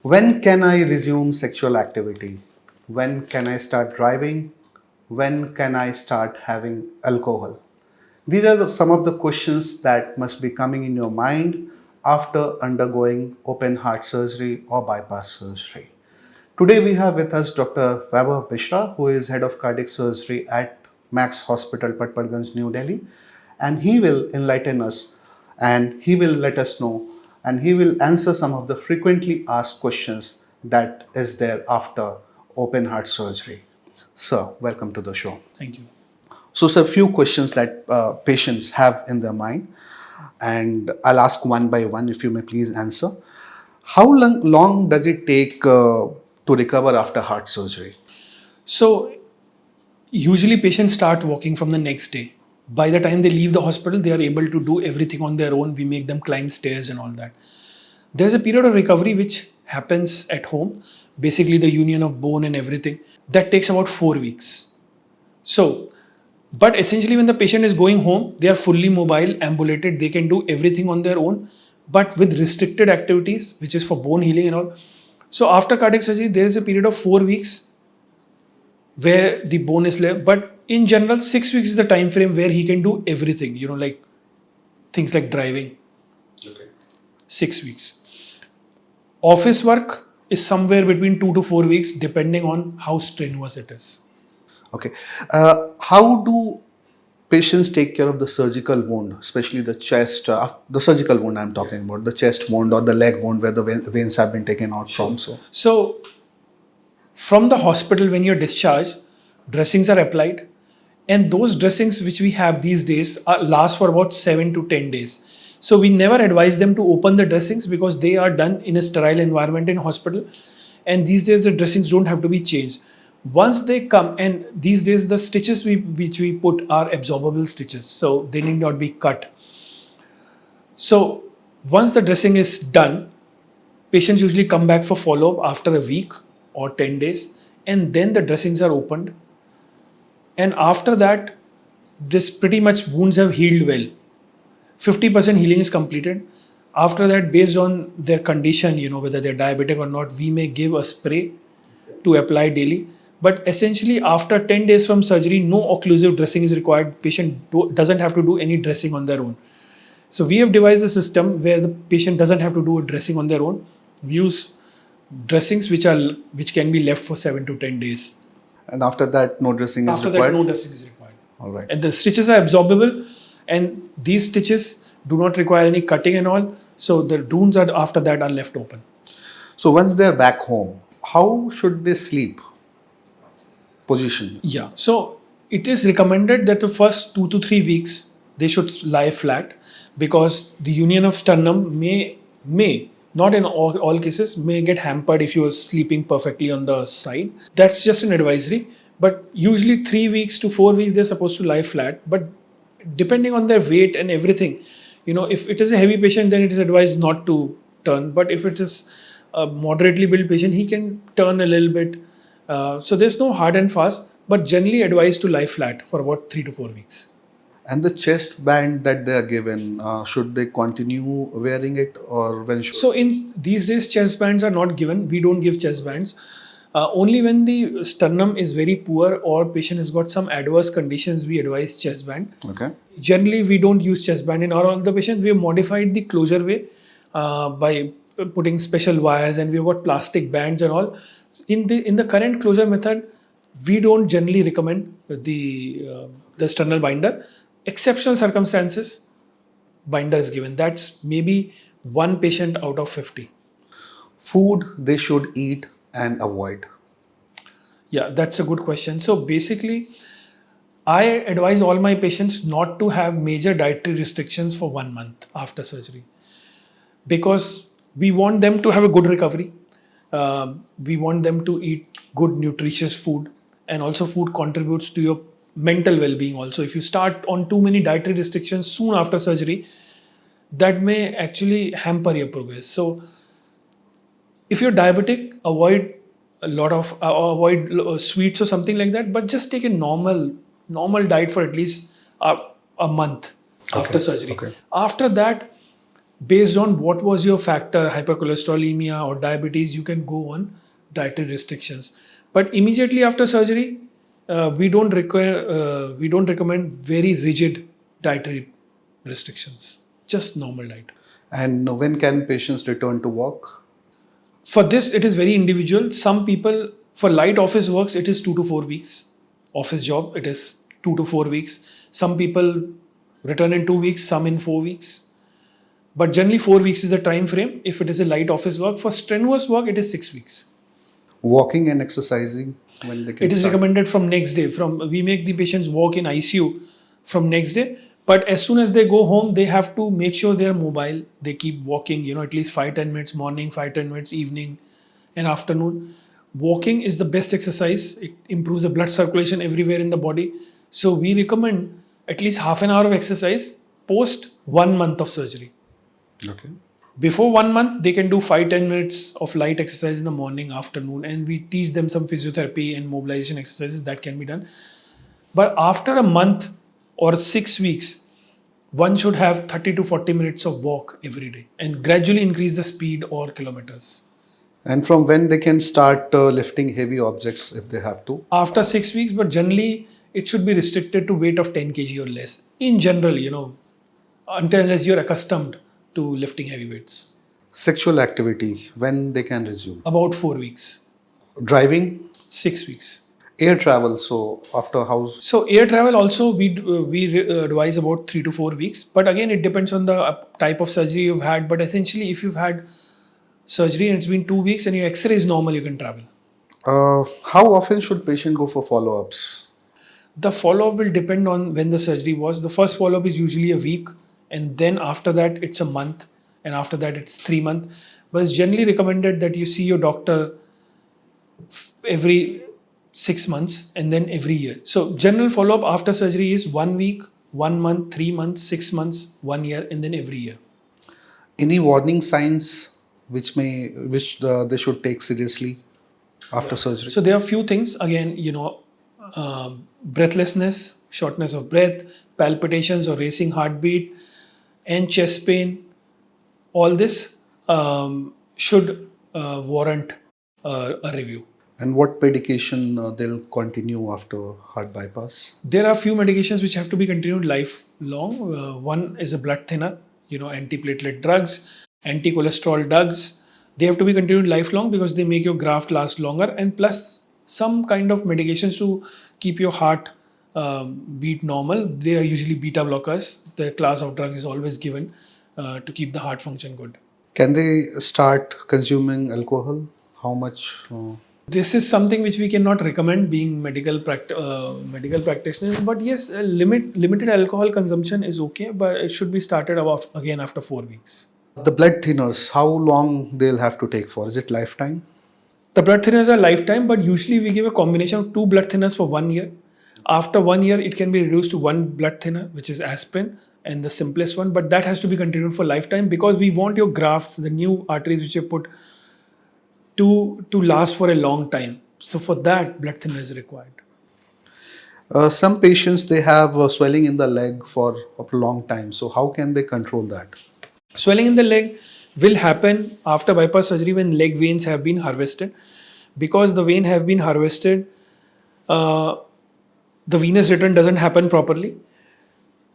When can I resume sexual activity? When can I start driving? When can I start having alcohol? These are some of the questions that must be coming in your mind after undergoing open heart surgery or bypass surgery. Today we have with us Dr. Vaibhav Mishra, who is head of cardiac surgery at Max Hospital, Patparganj, New Delhi, and he will enlighten us and he will let us know and he will answer some of the frequently asked questions that is there after open heart surgery. Sir, welcome to the show. Thank you. So, sir, few questions that patients have in their mind, and I'll ask one by one if you may please answer. How long does it take to recover after heart surgery? So, usually patients start walking from the next day. By the time they leave the hospital, they are able to do everything on their own. We make them climb stairs and all that. There's a period of recovery which happens at home, basically the union of bone and everything. That takes about 4 weeks. So, but essentially, when the patient is going home, they are fully mobile, ambulated, they can do everything on their own, but with restricted activities, which is for bone healing and all. So, after cardiac surgery, there is a period of 4 weeks where the bone is left, but in general 6 weeks is the time frame where he can do everything, like things like driving. Okay. 6 weeks. Office work is somewhere between 2 to 4 weeks depending on how strenuous it is. Okay. How do patients take care of the surgical wound, especially the chest, the surgical wound I'm talking about, the chest wound or the leg wound where the veins have been taken out from? So from the hospital, when you're discharged, dressings are applied, and those dressings which we have these days last for about 7 to 10 days. So we never advise them to open the dressings because they are done in a sterile environment in hospital, and these days the dressings don't have to be changed. Once they come, and these days the stitches which we put are absorbable stitches, so they need not be cut. So once the dressing is done, patients usually come back for follow-up after a week or 10 days, and then the dressings are opened. And after that, this pretty much wounds have healed well. 50% healing is completed. After that, based on their condition, whether they're diabetic or not, we may give a spray to apply daily. But essentially, after 10 days from surgery, no occlusive dressing is required. Patient doesn't have to do any dressing on their own. So we have devised a system where the patient doesn't have to do a dressing on their own. We use dressings which can be left for 7 to 10 days. And after that, no dressing is required? After that, no dressing is required. All right. And the stitches are absorbable, and these stitches do not require any cutting and all. So the wounds after that are left open. So once they're back home, how should they sleep? Position? Yeah. So it is recommended that the first 2 to 3 weeks they should lie flat, because the union of sternum may not in all cases, may get hampered if you are sleeping perfectly on the side. That's just an advisory. But usually 3 weeks to 4 weeks they're supposed to lie flat. But depending on their weight and everything, if it is a heavy patient, then it is advised not to turn. But if it is a moderately built patient, he can turn a little bit. So there's no hard and fast, but generally advised to lie flat for about 3 to 4 weeks. And the chest band that they are given, should they continue wearing it, or when should? So in these days, chest bands are not given. We don't give chest bands. Only when the sternum is very poor or patient has got some adverse conditions, we advise chest band. Okay. Generally, we don't use chest band in all the patients. We have modified the closure way by putting special wires, and we've got plastic bands and all. In the current closure method, we don't generally recommend the sternal binder. Exceptional circumstances, binder is given. That's maybe one patient out of 50. Food they should eat and avoid? Yeah, that's a good question. So basically, I advise all my patients not to have major dietary restrictions for 1 month after surgery, because we want them to have a good recovery. We want them to eat good nutritious food, and also food contributes to your mental well-being also. If you start on too many dietary restrictions soon after surgery, that may actually hamper your progress. So if you're diabetic, avoid sweets or something like that, but just take a normal diet for at least a month after surgery. Okay. After that, Based on what was your factor, hypercholesterolemia or diabetes, you can go on dietary restrictions. But immediately after surgery, we don't recommend very rigid dietary restrictions. Just normal diet. And when can patients return to work? For this, it is very individual. Some people, for light office works, it is 2 to 4 weeks. Office job, it is 2 to 4 weeks. Some people return in 2 weeks, some in 4 weeks. But generally, 4 weeks is the time frame. If it is a light office work, for strenuous work, it is 6 weeks. Walking and exercising, when they can It is start? recommended from next day. We make the patients walk in ICU from next day. But as soon as they go home, they have to make sure they are mobile. They keep walking, at least 5-10 minutes morning, 5-10 minutes evening and afternoon. Walking is the best exercise. It improves the blood circulation everywhere in the body. So we recommend at least half an hour of exercise post 1 month of surgery. Okay. Before 1 month, they can do 5-10 minutes of light exercise in the morning, afternoon, and we teach them some physiotherapy and mobilization exercises that can be done. But after a month or 6 weeks, one should have 30 to 40 minutes of walk every day and gradually increase the speed or kilometers. And from when they can start lifting heavy objects if they have to? After 6 weeks, but generally it should be restricted to weight of 10 kg or less. In general, unless you're accustomed to lifting heavy weights. Sexual activity, when they can resume? About 4 weeks, Driving, 6 weeks. air travel, so after how? So air travel also we advise about 3 to 4 weeks. But again, it depends on the type of surgery you've had. But essentially, if you've had surgery and it's been 2 weeks and your X-ray is normal, you can travel. How often should patient go for follow-ups? The follow-up will depend on when the surgery was. The first follow-up is usually a week, and then after that it's a month, and after that it's 3 months. But it's generally recommended that you see your doctor every 6 months and then every year. So general follow-up after surgery is 1 week, 1 month, 3 months, 6 months, 1 year, and then every year. Any warning signs which they should take seriously after surgery? So there are few things. Again, breathlessness, shortness of breath, palpitations or racing heartbeat, and chest pain. All this should warrant a review. And what medication they'll continue after heart bypass? There are few medications which have to be continued lifelong. One is a blood thinner, antiplatelet drugs, anti-cholesterol drugs. They have to be continued lifelong because they make your graft last longer, and plus some kind of medications to keep your heart beat normal. They are usually beta blockers. The class of drug is always given to keep the heart function good. Can they start consuming alcohol? How much? This is something which we cannot recommend, being medical practitioners. But yes, limited alcohol consumption is okay, but it should be started again after 4 weeks. The blood thinners, how long they'll have to take for? Is it lifetime? The blood thinners are lifetime, but usually we give a combination of 2 blood thinners for 1 year. After 1 year, it can be reduced to 1 blood thinner, which is aspirin, and the simplest one. But that has to be continued for lifetime because we want your grafts, the new arteries which you put, to last for a long time. So for that, blood thinner is required. Some patients, they have swelling in the leg for a long time. So how can they control that? Swelling in the leg will happen after bypass surgery when leg veins have been harvested. Because the vein have been harvested, the venous return doesn't happen properly.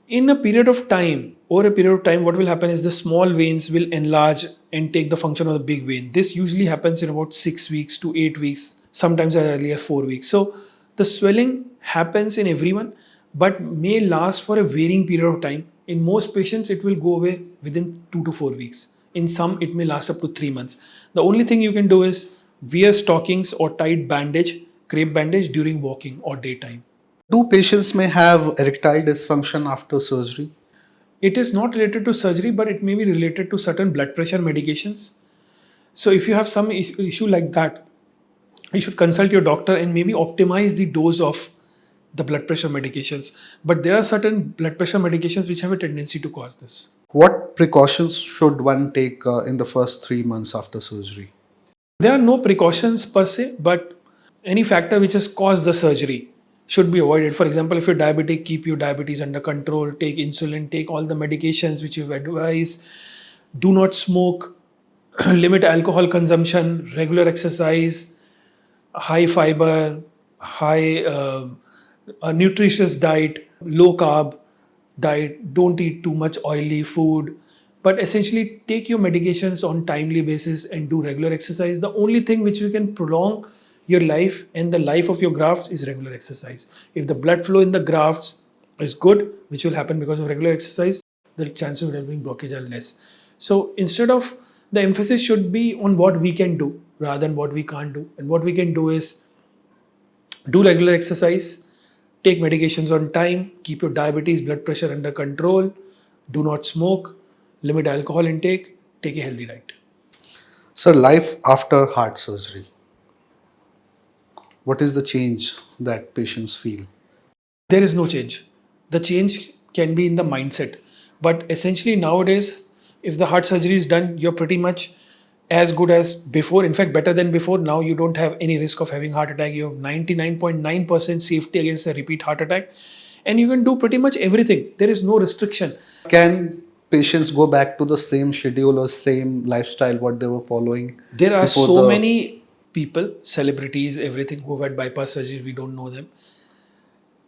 In a period of time, over a period of time, what will happen is the small veins will enlarge and take the function of the big vein. This usually happens in about 6 weeks to 8 weeks, sometimes as early as 4 weeks. So the swelling happens in everyone, but may last for a varying period of time. In most patients, it will go away within 2 to 4 weeks. In some, it may last up to 3 months. The only thing you can do is wear stockings or tight bandage, crepe bandage during walking or daytime. Do patients may have erectile dysfunction after surgery? It is not related to surgery, but it may be related to certain blood pressure medications. So if you have some issue like that, you should consult your doctor and maybe optimize the dose of the blood pressure medications. But there are certain blood pressure medications which have a tendency to cause this. What precautions should one take in the first 3 months after surgery? There are no precautions per se, but any factor which has caused the surgery should be avoided. For example, if you're diabetic, keep your diabetes under control, take insulin, take all the medications which you've advised. do not smoke, limit alcohol consumption, regular exercise, high fiber, high a nutritious diet, low carb diet, don't eat too much oily food, but essentially take your medications on timely basis and do regular exercise. The only thing which you can prolong your life and the life of your grafts is regular exercise. If the blood flow in the grafts is good, which will happen because of regular exercise, the chances of developing blockage are less. So instead of, the emphasis should be on what we can do rather than what we can't do. And what we can do is do regular exercise, take medications on time, keep your diabetes, blood pressure under control, do not smoke, limit alcohol intake, take a healthy diet. So, life after heart surgery. What is the change that patients feel? There is no change. The change can be in the mindset. But essentially nowadays, if the heart surgery is done, you're pretty much as good as before. In fact, better than before. Now you don't have any risk of having heart attack. You have 99.9% safety against a repeat heart attack. And you can do pretty much everything. There is no restriction. Can patients go back to the same schedule or same lifestyle what they were following? There are before so the- many people, celebrities, everything who have had bypass surgeries, we don't know them.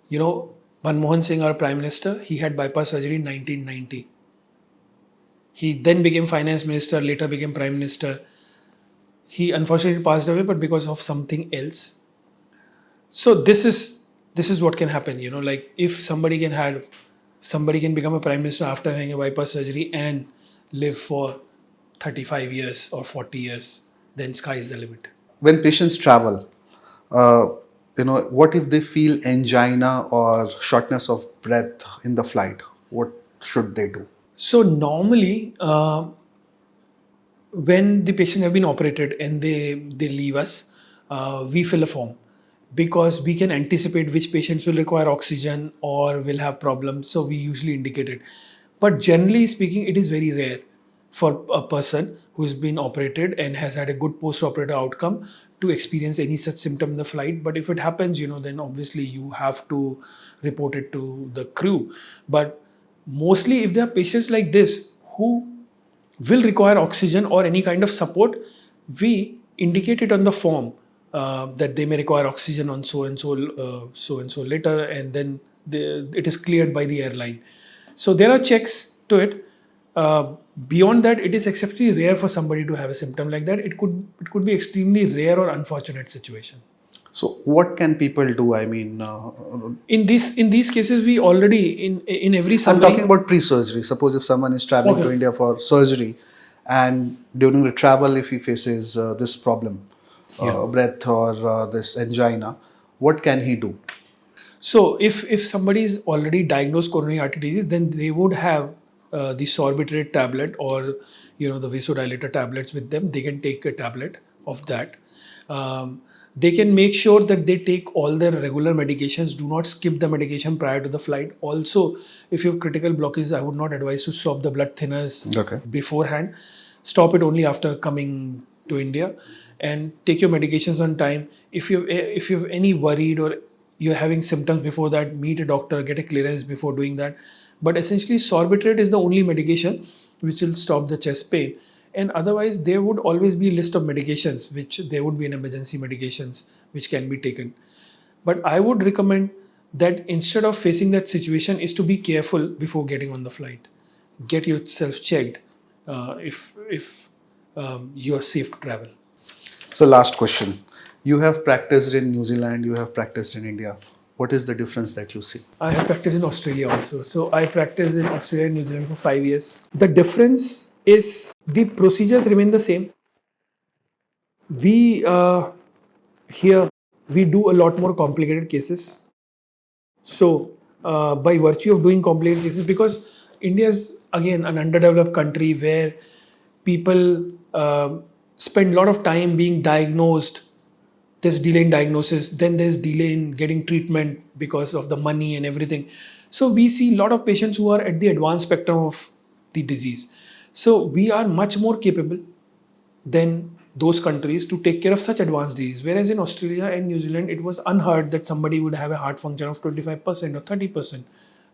You know, Manmohan Singh, our Prime Minister, he had bypass surgery in 1990. He then became finance minister, later became prime minister. He unfortunately passed away, but because of something else. So this is what can happen. You know, like if somebody can become a prime minister after having a bypass surgery and live for 35 years or 40 years, then sky is the limit. When patients travel, uh, what if they feel angina or shortness of breath in the flight? What should they do? So normally, when the patient have been operated and they leave us, we fill a form because we can anticipate which patients will require oxygen or will have problems. So we usually indicate it. But generally speaking, it is very rare for a person who has been operated and has had a good post-operative outcome to experience any such symptom in the flight. But if it happens, then obviously you have to report it to the crew. But mostly if there are patients like this who will require oxygen or any kind of support, we indicate it on the form that they may require oxygen on so and so later, and then it is cleared by the airline. So there are checks to it. Beyond that, it is exceptionally rare for somebody to have a symptom like that. It could be extremely rare or unfortunate situation. So what can people do? I mean, In these cases, we already in every I'm summary. talking about pre-surgery. Suppose if someone is traveling to Okay. India for surgery, and during the travel, if he faces this problem, breath or this angina, what can he do? So if somebody is already diagnosed coronary artery disease, then they would have the sorbitrate tablet or the vasodilator tablets with them. They can take a tablet of that. They can make sure that they take all their regular medications. Do not skip the medication prior to the flight. Also, if you have critical blockages, I would not advise to stop the blood thinners Okay. beforehand. Stop it only after coming to India, and take your medications on time. If you have any worried or you're having symptoms before that, meet a doctor, get a clearance before doing that. But essentially, sorbitrate is the only medication which will stop the chest pain. And otherwise, there would always be a list of medications, which there would be an emergency medications which can be taken. But I would recommend that instead of facing that situation, is to be careful before getting on the flight. Get yourself checked if you are safe to travel. So last question. You have practiced in New Zealand, you have practiced in India. What is the difference that you see? I have practiced in Australia also. So I practiced in Australia and New Zealand for 5 years. The difference is the procedures remain the same. We here we do a lot more complicated cases. So by virtue of doing complicated cases, because India is again an underdeveloped country where people spend a lot of time being diagnosed. There's delay in diagnosis, then there's delay in getting treatment because of the money and everything. So we see a lot of patients who are at the advanced spectrum of the disease. So we are much more capable than those countries to take care of such advanced disease. Whereas in Australia and New Zealand, it was unheard that somebody would have a heart function of 25% or 30%.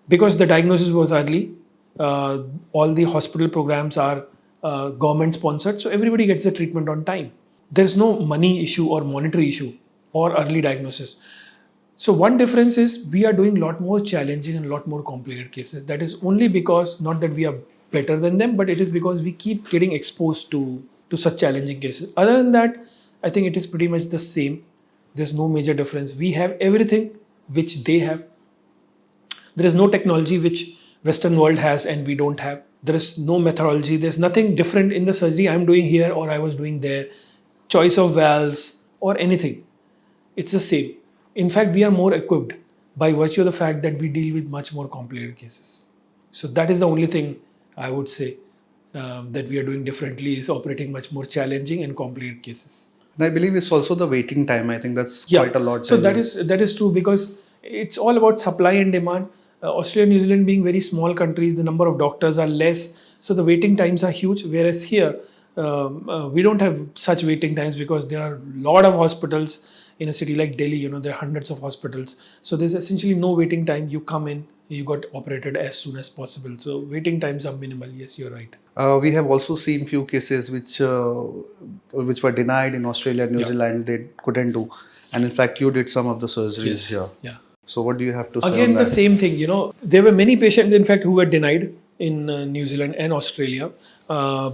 Because the diagnosis was early, all the hospital programs are government sponsored, so everybody gets the treatment on time. There's no money issue or monetary issue or early diagnosis. So one difference is we are doing a lot more challenging and a lot more complicated cases. That is only because not that we are better than them, but it is because we keep getting exposed to such challenging cases. Other than that, I think it is pretty much the same. There's no major difference. We have everything which they have. There is no technology which Western world has and we don't have. There is no methodology. There's nothing different in the surgery I'm doing here or I was doing there. Choice of valves or anything. It's the same. In fact, we are more equipped by virtue of the fact that we deal with much more complicated cases. So that is the only thing I would say that we are doing differently, is operating much more challenging and complicated cases. And I believe it's also the waiting time. I think that's quite a lot. So that is true, because it's all about supply and demand. Australia and New Zealand being very small countries, the number of doctors are less, so the waiting times are huge. Whereas here, we don't have such waiting times because there are a lot of hospitals. In a city like Delhi, there are hundreds of hospitals. So there's essentially no waiting time. You come in, you got operated as soon as possible. So waiting times are minimal. Yes, you're right. We have also seen few cases which were denied in Australia and New Zealand. They couldn't do, and in fact, you did some of the surgeries here. Yeah. So what do you have to say? Again, on that? the same thing. There were many patients, in fact, who were denied in New Zealand and Australia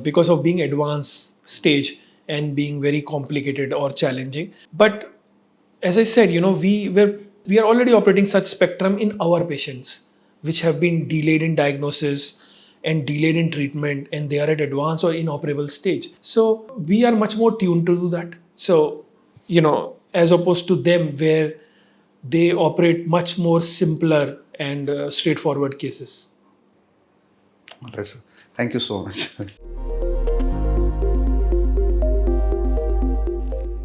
because of being advanced stage and being very complicated or challenging. But as I said, we are already operating such spectrum in our patients, which have been delayed in diagnosis and delayed in treatment, and they are at advanced or inoperable stage. So we are much more tuned to do that. So, as opposed to them where they operate much more simpler and straightforward cases. All right, sir. Thank you so much.